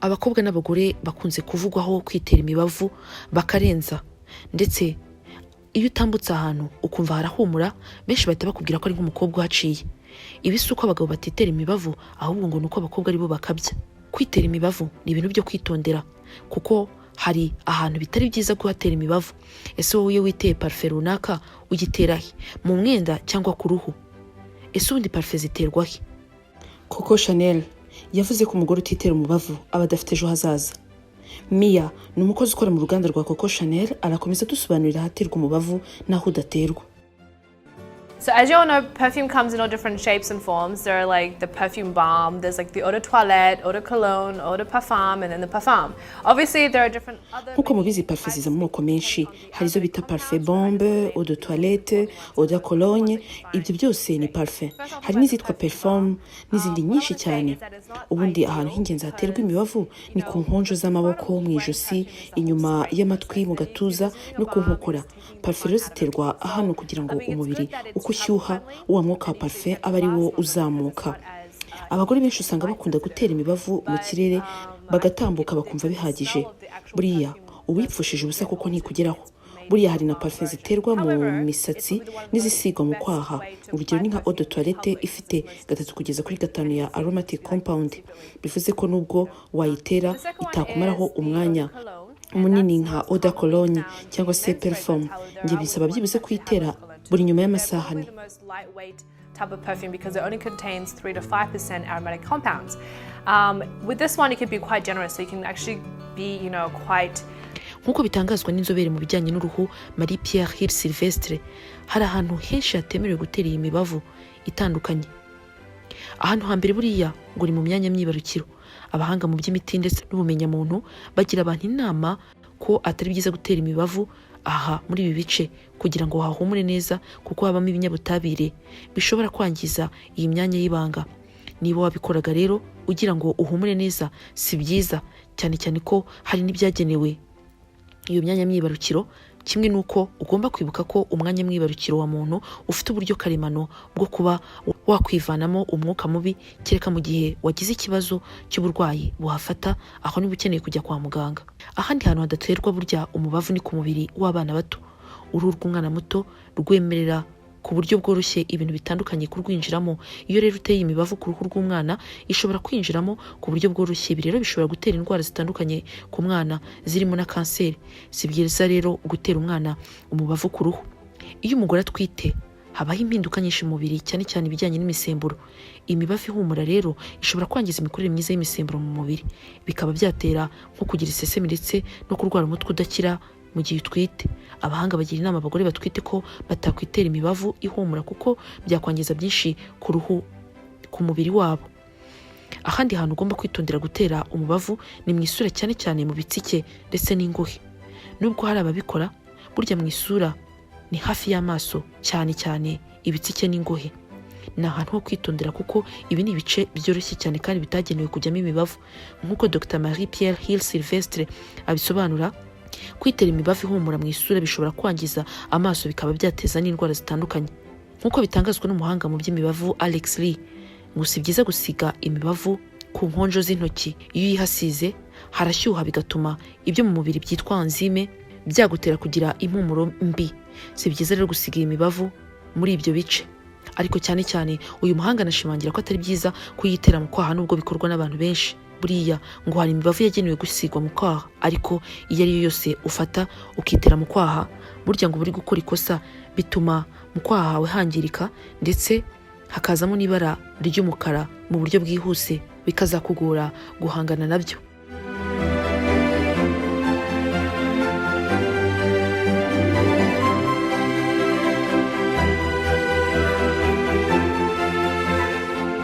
abakobwa n'abagore bakunze kuvugwaho kwitera imibavu bakarenza, ndetse iyo utambutse ahantu ukumva harahumura benshi bahita bakubwira ko ari nk'umukobwa uhaciye. Ibi si uko abagabo batitera imibavu, ahubwo ngo nuko abakobwa aribo bakabya. Kwitera imibavu ni ibintu byo kwitondera, kuko hari ahantu bitari byiza kuhatera imibavu. Ese wowe iyo witeye parufe runaka ugitera he? Mu mwenda cyangwa ku ruhu? Ese ubundi parufe ziterwa he? Coco Chanel yavuze ko umugore utitera umubavu aba adafite ejo hazaza. Mia ni umukozi ukora mu ruganda rwa Coco Chanel, arakomeza dusobanurira ahaterwa umubavu n'aho udaterwa. So as you all know, perfume comes in all different shapes and forms. There are like the perfume balm, there's like the eau de toilette, eau de cologne, eau de parfum, and then the parfum. Obviously there are different other... Nkuko mubizi parufe ziza mu moko menshi, hari izo bita parufe bombe, eau de toilette, eau de cologne, ibyo byose ni parufe. Hari n'izitwa perfume n'izindi nyinshi cyane. Ubundi ahantu h'ingenzi haterwa imibavu ni ku nkonjo z'amaboko, mu ijosi, inyuma y'amatwi, mu gatuza no ku nkokora. Parufe rero ziterwa hano kugira ngo umubiri ushyuha, uwa mwuka wa parufe aba ari wo uzamuka. Abagore benshi usanga bakunda gutera imibavu mu kirere bagatambuka bakumva bihagije. Buriya ubipfushije ubusa kuko ntikugeraho. Buriya hari na parufe ziterwa mu misatsi n'izisigwa mu kwaha. Urugero ni nka eau de toilette ifite 3 kugeza kuri 5 ya aromatic compound. Bivuze ko nubwo wayitera itakumaraho umwanya munini nka eau de cologne cyangwa se perfume. Nge bisaba byibuze kuyitera buri nyuma y'amasaha ane. Type of perfume because it only contains 3 to 5% aromatic compounds. With this one, it can be quite generous, so you can actually be, quite... Nkuko bitangazwa n'inzobere mu bijyanye n'uruhu Marie Pierre Hill Sylvestre, hari ahantu henshi hatemerewe gutera iyi mibavu itandukanye. Ahantu hambere buriya ngo ni mu myanya myibarukiro. Abahanga mu by'imiti ndetse n'ubumenyamuntu bagira abantu inama ko atari byiza gutera imibavu aha muri ibi bice kugira ngo hahumure neza, kuko habamo ibinyabutabire bishobora kwangiza iyi myanya y'ibanga. Niba wabikoraga rero ugira ngo uhumure neza si byiza, cyane cyane ko hari n'ibyagenewe iyo myanya myibarukiro. Kimwe nuko ugomba kwibuka ko umwanya mwibarukiro wa muntu ufite uburyo karemano bwo kuba wakwivanamo umwuka mubi, kereka mu gihe wagize ikibazo cy'uburwayi buhafata, aho niba ukeneye kujya kwa muganga. Ahandi hantu hadaterwa burya umubavu ni ku mubiri w'abana bato. Uruhu rw'umwana muto rwemerera ku buryo bworoshye ibintu bitandukanye kurwinjiramo. Iyo rero uteye imibavu ku ruhu rw'umwana ishobora kwinjiramo ku buryo bworoshye. Ibi rero bishobora gutera indwara zitandukanye ku mwana zirimo na kanseri. Si byiza rero gutera umwana umubavu ku ruhu. Iyo umugore atwite habaho impinduka nyinshi mu mubiri, cyane cyane ibijyanye n'imisemburo. Imibavu ihumura rero ishobora kwangiza imikorere myiza y'imisemburo mu mubiri, bikaba byatera nko kugira isesemi ndetse no kurwara umutwe udakira mu gihe utwite. Abahanga bagira inama abagore batwite ko batakwitera imibavu ihumura kuko byakwangiza byinshi ku ruhu, ku mubiri wabo. Ahandi hantu ugomba kwitondera gutera umubavu ni mu isura, cyane cyane mu bitsike ndetse n'ingohe. Nubwo hari ababikora, burya mu isura ni hafi y'amaso, cyane cyane ibitsike n'ingohe. Ni ahantu ho kwitondera kuko ibi ni ibice byoroshye cyane kandi bitagenewe kujyamo imibavu. Nk'uko Dr Marie Pierre Hill Sylvestre abisobanura, kwitera imibavu ihumura mu isura bishobora kwangiza amaso, bikaba byateza n'indwara zitandukanye. Nk'uko bitangazwa n'umuhanga mu by'imibavu Alex Lee, ngo si byiza gusiga imibavu ku nkonjo z'intoki. Iyo uyihasize harashyuha bigatuma ibyo mu mubiri byitwa enzyme byagutera kugira impumuro mbi. Si byiza rero gusiga imibavu muri ibyo bice. Ariko cyane cyane uyu muhanga anashimangira ko atari byiza kuyitera mu kwaha nubwo bikorwa n'abantu benshi. Buriya ngo hari imibavu yagenewe gusigwa mu kwaha, ariko iyo ari yo yose ufata ukitera mu kwaha, burya ngo buri gukora ikosa, bituma mu kwaha hawe hangirika ndetse hakazamo n'ibara ry'umukara mu buryo bwihuse, bikazakugora guhangana nabyo.